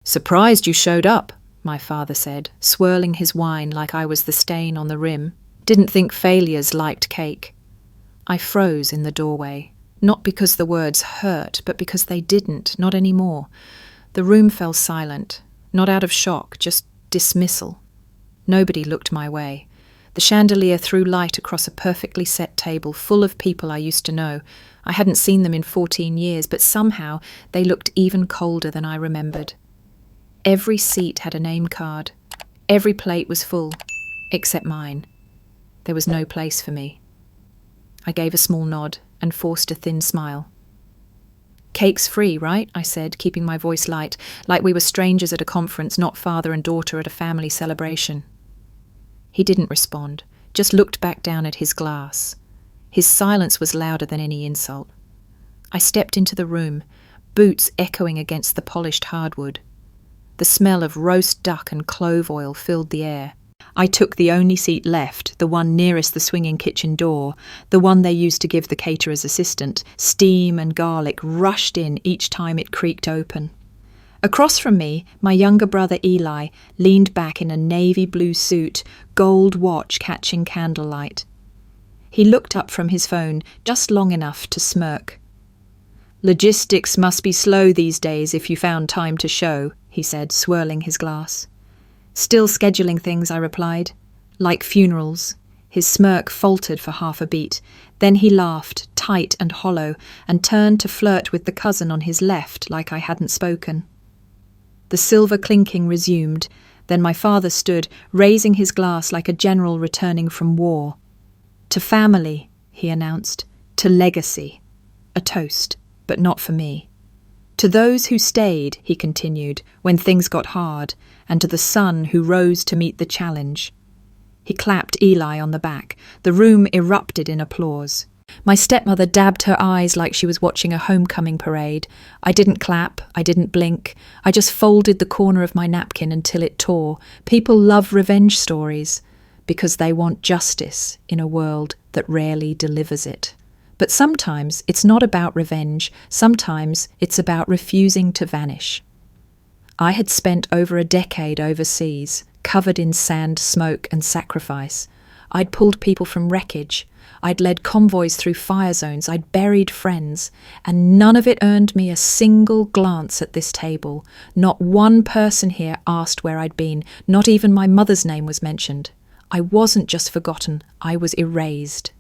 "Surprised you showed up," my father said, swirling his wine like I was the stain on the rim. "Didn't think failures liked cake." I froze in the doorway, not because the words hurt, but because they didn't, not anymore. The room fell silent, not out of shock, just dismissal. Nobody looked my way. The chandelier threw light across a perfectly set table full of people I used to know. I hadn't seen them in 14 years, but somehow they looked even colder than I remembered. Every seat had a name card. Every plate was full, except mine. There was no place for me. I gave a small nod and forced a thin smile. "Cake's free, right?" I said, keeping my voice light, like we were strangers at a conference, not father and daughter at a family celebration. He didn't respond, just looked back down at his glass. His silence was louder than any insult. I stepped into the room, boots echoing against the polished hardwood. The smell of roast duck and clove oil filled the air. I took the only seat left, the one nearest the swinging kitchen door, the one they used to give the caterer's assistant. Steam and garlic rushed in each time it creaked open. Across from me, my younger brother Eli leaned back in a navy blue suit, gold watch catching candlelight. He looked up from his phone just long enough to smirk. "Logistics must be slow these days if you found time to show," he said, swirling his glass. "Still scheduling things," I replied. "Like funerals." His smirk faltered for half a beat. Then he laughed, tight and hollow, and turned to flirt with the cousin on his left like I hadn't spoken. The silver clinking resumed. Then my father stood, raising his glass like a general returning from war. "To family," he announced. "To legacy." A toast, but not for me. "To those who stayed," he continued, "when things got hard, and to the son who rose to meet the challenge." He clapped Eli on the back. The room erupted in applause. My stepmother dabbed her eyes like she was watching a homecoming parade. I didn't clap, I didn't blink. I just folded the corner of my napkin until it tore. People love revenge stories because they want justice in a world that rarely delivers it. But sometimes it's not about revenge. Sometimes it's about refusing to vanish. I had spent over a decade overseas, covered in sand, smoke, and sacrifice. I'd pulled people from wreckage. I'd led convoys through fire zones. I'd buried friends. And none of it earned me a single glance at this table. Not one person here asked where I'd been. Not even my mother's name was mentioned. I wasn't just forgotten. I was erased.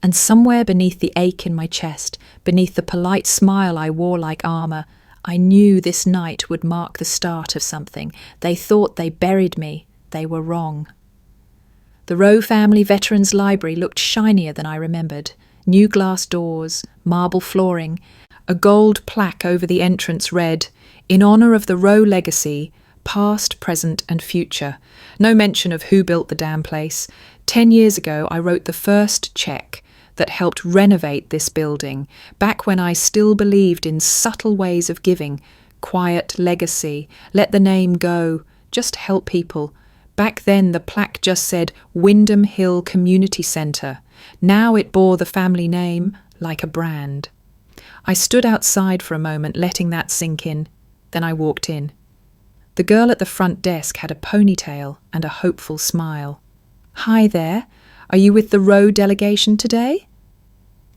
And somewhere beneath the ache in my chest, beneath the polite smile I wore like armour, I knew this night would mark the start of something. They thought they buried me. They were wrong. The Rowe family Veterans Library looked shinier than I remembered. New glass doors, marble flooring, a gold plaque over the entrance read, "In honour of the Rowe legacy, past, present and future." No mention of who built the damn place. 10 years ago, I wrote the first cheque that helped renovate this building, back when I still believed in subtle ways of giving. Quiet legacy, let the name go, just help people. Back then the plaque just said Wyndham Hill Community Centre. Now it bore the family name like a brand. I stood outside for a moment, letting that sink in. Then I walked in. The girl at the front desk had a ponytail and a hopeful smile. "Hi there. Are you with the Rowe delegation today?"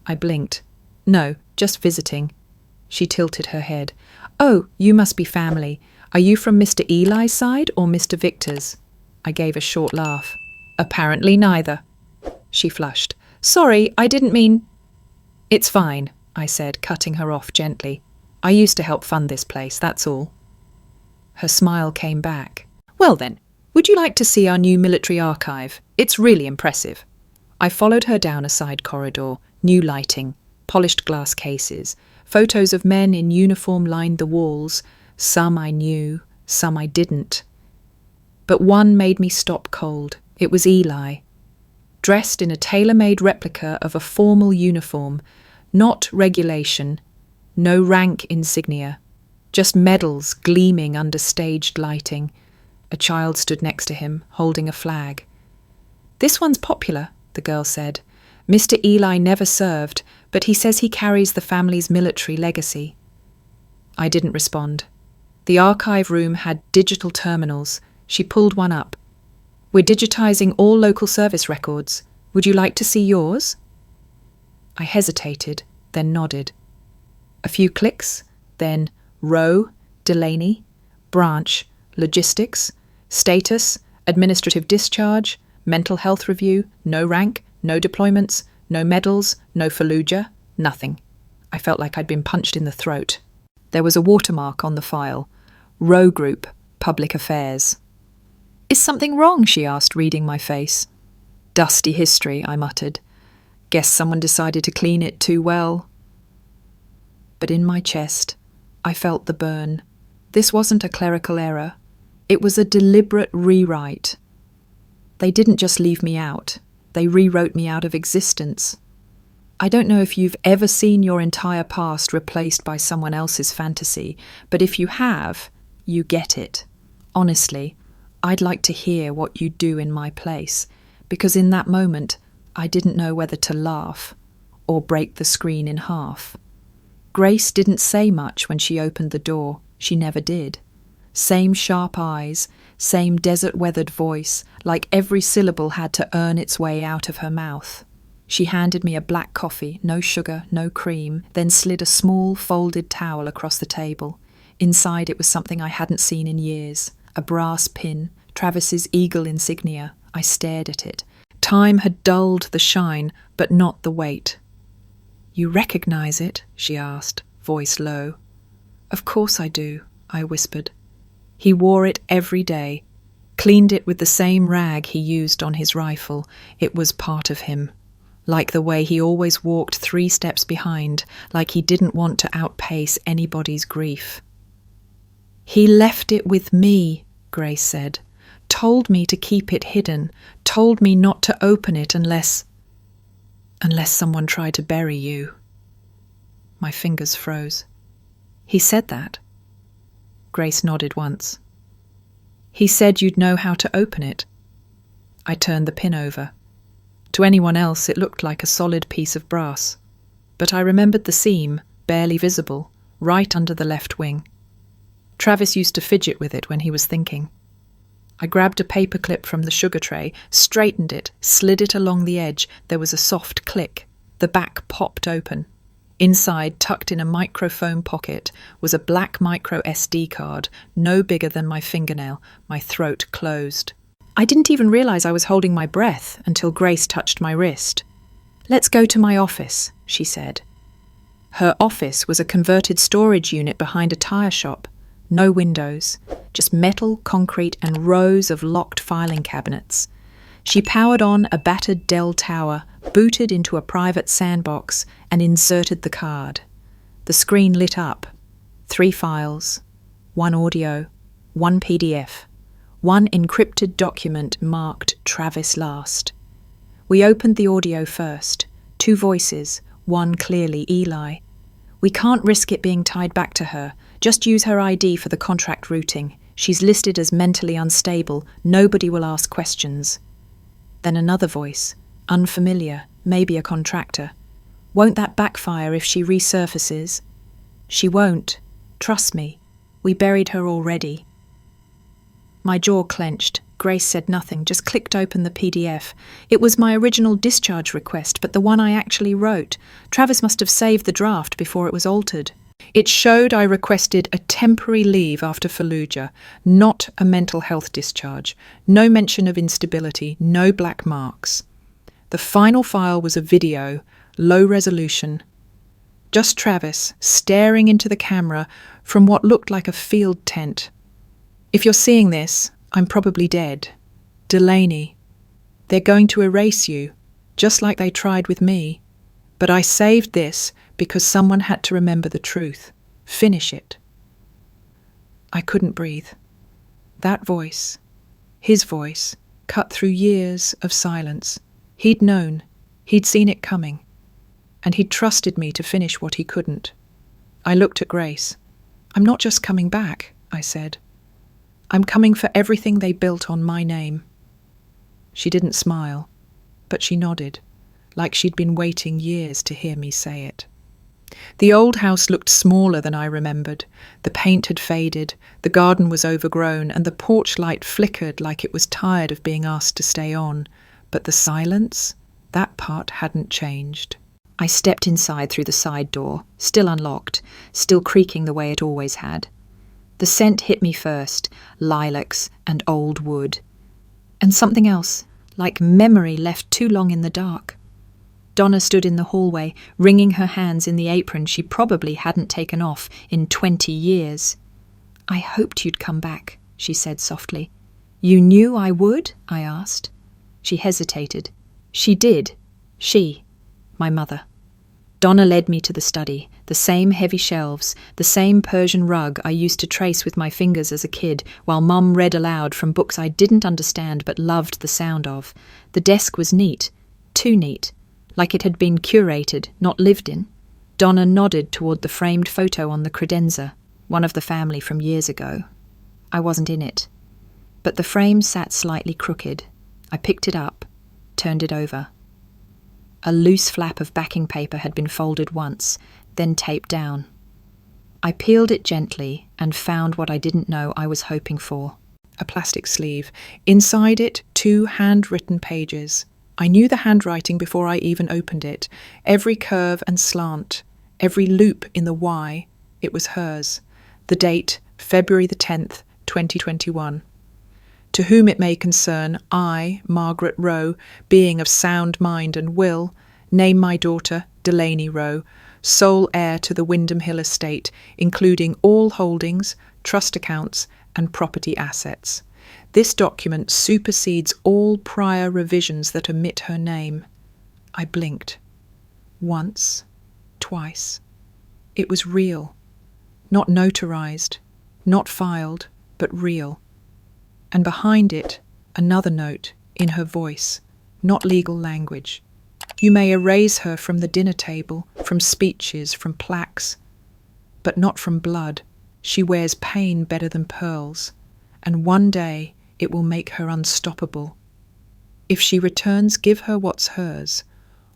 I blinked. "No, just visiting." She tilted her head. "Oh, you must be family. Are you from Mr. Eli's side or Mr. Victor's?" I gave a short laugh. "Apparently neither." She flushed. "Sorry, I didn't mean—" "It's fine," I said, cutting her off gently. "I used to help fund this place, that's all." Her smile came back. "Well then, would you like to see our new military archive? It's really impressive." I followed her down a side corridor. New lighting, polished glass cases, photos of men in uniform lined the walls. Some I knew, some I didn't. But one made me stop cold. It was Eli, dressed in a tailor-made replica of a formal uniform, not regulation, no rank insignia, just medals gleaming under staged lighting. A child stood next to him, holding a flag. "This one's popular," the girl said. "Mr. Eli never served, but he says he carries the family's military legacy." I didn't respond. The archive room had digital terminals. She pulled one up. "We're digitizing all local service records. Would you like to see yours?" I hesitated, then nodded. A few clicks, then row, Delaney, branch, logistics, status, administrative discharge, mental health review, no rank, no deployments, no medals, no Fallujah, nothing. I felt like I'd been punched in the throat. There was a watermark on the file. Row group, public affairs. "Is something wrong?" she asked, reading my face. "Dusty history," I muttered. "Guess someone decided to clean it too well." But in my chest, I felt the burn. This wasn't a clerical error. It was a deliberate rewrite. They didn't just leave me out. They rewrote me out of existence. I don't know if you've ever seen your entire past replaced by someone else's fantasy, but if you have, you get it. Honestly, I'd like to hear what you'd do in my place, because in that moment, I didn't know whether to laugh or break the screen in half. Grace didn't say much when she opened the door. She never did. Same sharp eyes, same desert-weathered voice, like every syllable had to earn its way out of her mouth. She handed me a black coffee, no sugar, no cream, then slid a small folded towel across the table. Inside it was something I hadn't seen in years, a brass pin, Travis's eagle insignia. I stared at it. Time had dulled the shine, but not the weight. "You recognize it?" she asked, voice low. "Of course I do," I whispered. He wore it every day, cleaned it with the same rag he used on his rifle. It was part of him. Like the way he always walked 3 steps behind, like he didn't want to outpace anybody's grief. "He left it with me," Grace said. "Told me to keep it hidden, told me not to open it unless someone tried to bury you." My fingers froze. "He said that?" Grace nodded once. "He said you'd know how to open it." I turned the pin over. To anyone else it looked like a solid piece of brass, but I remembered the seam, barely visible, right under the left wing. Travis used to fidget with it when he was thinking. I grabbed a paperclip from the sugar tray, straightened it, slid it along the edge. There was a soft click. The back popped open. Inside, tucked in a microfoam pocket, was a black micro SD card, no bigger than my fingernail. My throat closed. I didn't even realize I was holding my breath until Grace touched my wrist. "Let's go to my office," she said. Her office was a converted storage unit behind a tire shop. No windows, just metal, concrete, and rows of locked filing cabinets. She powered on a battered Dell tower, booted into a private sandbox, and inserted the card. The screen lit up. 3 files, 1 audio, 1 PDF, 1 encrypted document marked Travis Last. We opened the audio first. 2 voices, one clearly Eli. "We can't risk it being tied back to her. Just use her ID for the contract routing. She's listed as mentally unstable. Nobody will ask questions." Then another voice, unfamiliar, maybe a contractor. "Won't that backfire if she resurfaces?" "She won't. Trust me. We buried her already." My jaw clenched. Grace said nothing, just clicked open the PDF. It was my original discharge request, but the one I actually wrote. Travis must have saved the draft before it was altered. It showed I requested a temporary leave after Fallujah, not a mental health discharge. No mention of instability, no black marks. The final file was a video, low resolution. Just Travis, staring into the camera from what looked like a field tent. "If you're seeing this, I'm probably dead. Delaney. They're going to erase you, just like they tried with me. But I saved this because someone had to remember the truth. Finish it." I couldn't breathe. That voice, his voice, cut through years of silence. He'd known, he'd seen it coming, and he'd trusted me to finish what he couldn't. I looked at Grace. "I'm not just coming back," I said. "I'm coming for everything they built on my name." She didn't smile, but she nodded, like she'd been waiting years to hear me say it. The old house looked smaller than I remembered. The paint had faded, the garden was overgrown, and the porch light flickered like it was tired of being asked to stay on. But the silence, that part hadn't changed. I stepped inside through the side door, still unlocked, still creaking the way it always had. The scent hit me first, lilacs and old wood. And something else, like memory left too long in the dark. Donna stood in the hallway, wringing her hands in the apron she probably hadn't taken off in 20 years. "I hoped you'd come back," she said softly. "You knew I would?" I asked. She hesitated. She did. She, my mother. Donna led me to the study, the same heavy shelves, the same Persian rug I used to trace with my fingers as a kid, while Mum read aloud from books I didn't understand but loved the sound of. The desk was neat, too neat, like it had been curated, not lived in. Donna nodded toward the framed photo on the credenza, one of the family from years ago. I wasn't in it. But the frame sat slightly crooked. I picked it up, turned it over. A loose flap of backing paper had been folded once, then taped down. I peeled it gently and found what I didn't know I was hoping for. A plastic sleeve. Inside it, 2 handwritten pages. I knew the handwriting before I even opened it. Every curve and slant, every loop in the Y, it was hers. The date, February the 10th, 2021. To whom it may concern, I, Margaret Rowe, being of sound mind and will, name my daughter Delaney Rowe, sole heir to the Windham Hill estate, including all holdings, trust accounts, and property assets. This document supersedes all prior revisions that omit her name. I blinked. Once, twice. It was real. Not notarized, not filed, but real. And behind it, another note, in her voice, not legal language. You may erase her from the dinner table, from speeches, from plaques, but not from blood. She wears pain better than pearls, and one day it will make her unstoppable. If she returns, give her what's hers,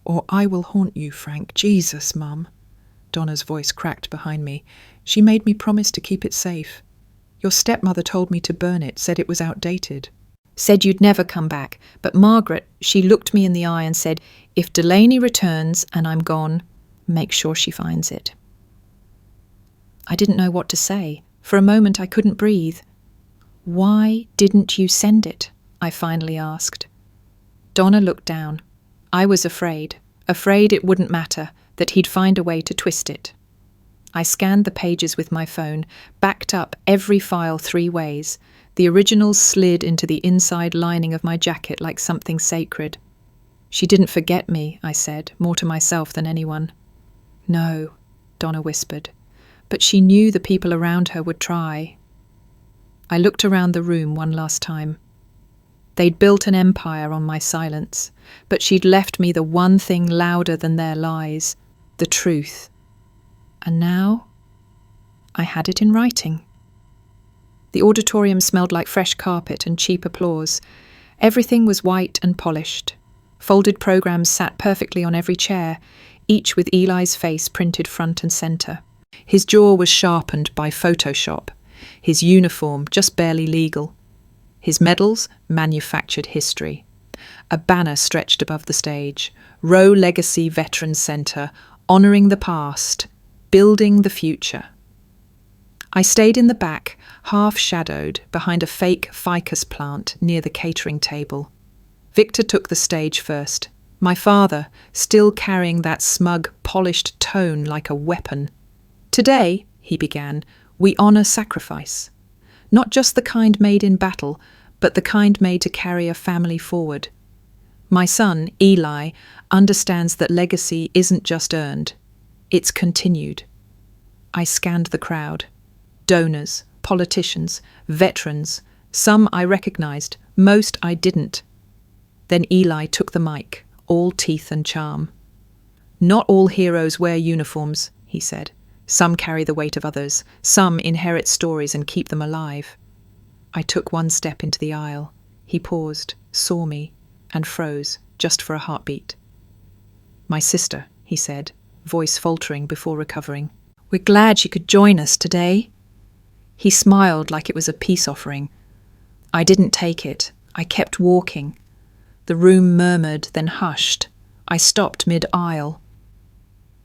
or I will haunt you, Frank. Jesus, Mum. Donna's voice cracked behind me. She made me promise to keep it safe. Your stepmother told me to burn it, said it was outdated. Said you'd never come back, but Margaret, she looked me in the eye and said, if Delaney returns and I'm gone, make sure she finds it. I didn't know what to say. For a moment I couldn't breathe. Why didn't you send it? I finally asked. Donna looked down. I was afraid it wouldn't matter, that he'd find a way to twist it. I scanned the pages with my phone, backed up every file 3 ways. The originals slid into the inside lining of my jacket like something sacred. She didn't forget me, I said, more to myself than anyone. No, Donna whispered, but she knew the people around her would try. I looked around the room one last time. They'd built an empire on my silence, but she'd left me the one thing louder than their lies, the truth. And now, I had it in writing. The auditorium smelled like fresh carpet and cheap applause. Everything was white and polished. Folded programs sat perfectly on every chair, each with Eli's face printed front and centre. His jaw was sharpened by Photoshop. His uniform just barely legal. His medals, manufactured history. A banner stretched above the stage. Rowe Legacy Veterans Centre, honouring the past, building the future. I stayed in the back, half-shadowed, behind a fake ficus plant near the catering table. Victor took the stage first. My father, still carrying that smug, polished tone like a weapon. Today, he began, we honour sacrifice. Not just the kind made in battle, but the kind made to carry a family forward. My son, Eli, understands that legacy isn't just earned. It's continued. I scanned the crowd. Donors, politicians, veterans. Some I recognised, most I didn't. Then Eli took the mic, all teeth and charm. Not all heroes wear uniforms, he said. Some carry the weight of others. Some inherit stories and keep them alive. I took one step into the aisle. He paused, saw me, and froze, just for a heartbeat. My sister, he said, voice faltering before recovering. "We're glad you could join us today." He smiled like it was a peace offering. I didn't take it. I kept walking. The room murmured, then hushed. I stopped mid-aisle.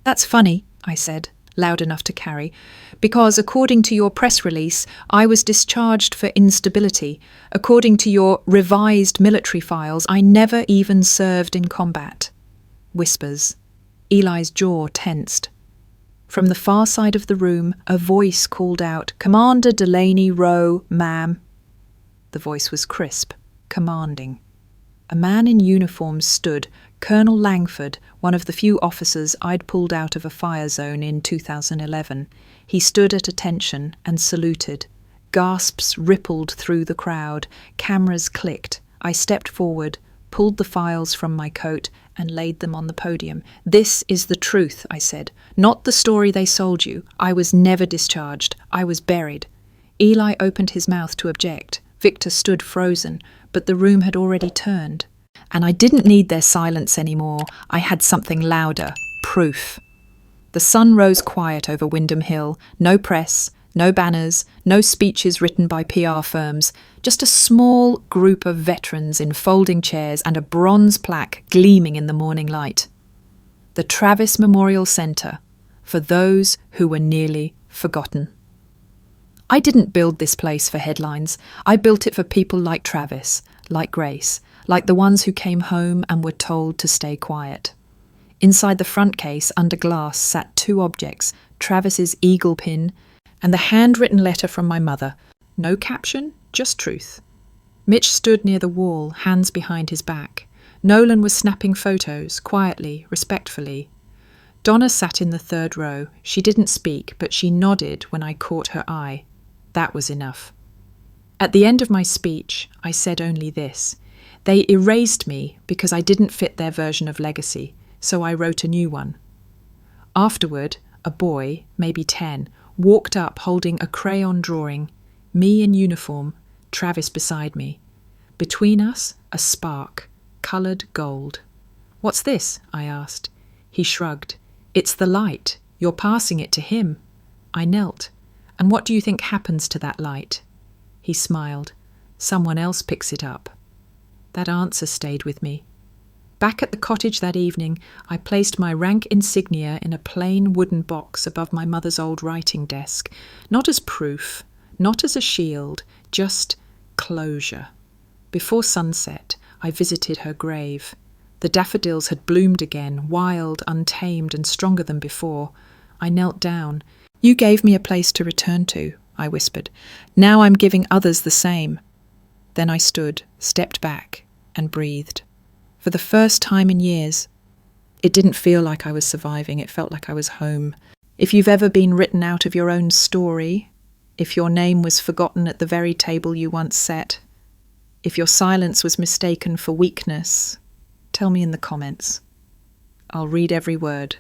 "That's funny," I said, loud enough to carry, "because according to your press release, I was discharged for instability. According to your revised military files, I never even served in combat." Whispers. Eli's jaw tensed. From the far side of the room, a voice called out, "Commander Delaney, row, ma'am." The voice was crisp, commanding. A man in uniform stood, Colonel Langford, one of the few officers I'd pulled out of a fire zone in 2011. He stood at attention and saluted. Gasps rippled through the crowd. Cameras clicked. I stepped forward, pulled the files from my coat, and laid them on the podium. "This is the truth," I said. "Not the story they sold you. I was never discharged. I was buried." Eli opened his mouth to object. Victor stood frozen, but the room had already turned. And I didn't need their silence anymore. I had something louder. Proof. The sun rose quiet over Wyndham Hill. No press, no banners, no speeches written by PR firms. Just a small group of veterans in folding chairs and a bronze plaque gleaming in the morning light. The Travis Memorial Center, for those who were nearly forgotten. I didn't build this place for headlines. I built it for people like Travis, like Grace, like the ones who came home and were told to stay quiet. Inside the front case, under glass, sat two objects, Travis's eagle pin and the handwritten letter from my mother. No caption, just truth. Mitch stood near the wall, hands behind his back. Nolan was snapping photos, quietly, respectfully. Donna sat in the third row. She didn't speak, but she nodded when I caught her eye. That was enough. At the end of my speech, I said only this. They erased me because I didn't fit their version of legacy, so I wrote a new one. Afterward, a boy, maybe 10, walked up holding a crayon drawing, me in uniform, Travis beside me. Between us, a spark, coloured gold. "What's this?" I asked. He shrugged. "It's the light. You're passing it to him." I knelt. "And what do you think happens to that light?" He smiled. "Someone else picks it up." That answer stayed with me. Back at the cottage that evening, I placed my rank insignia in a plain wooden box above my mother's old writing desk, not as proof, not as a shield, just closure. Before sunset, I visited her grave. The daffodils had bloomed again, wild, untamed, and stronger than before. I knelt down. "You gave me a place to return to," I whispered. "Now I'm giving others the same." Then I stood, stepped back, and breathed. For the first time in years, it didn't feel like I was surviving, it felt like I was home. If you've ever been written out of your own story, if your name was forgotten at the very table you once sat, if your silence was mistaken for weakness, tell me in the comments. I'll read every word,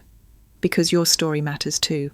because your story matters too.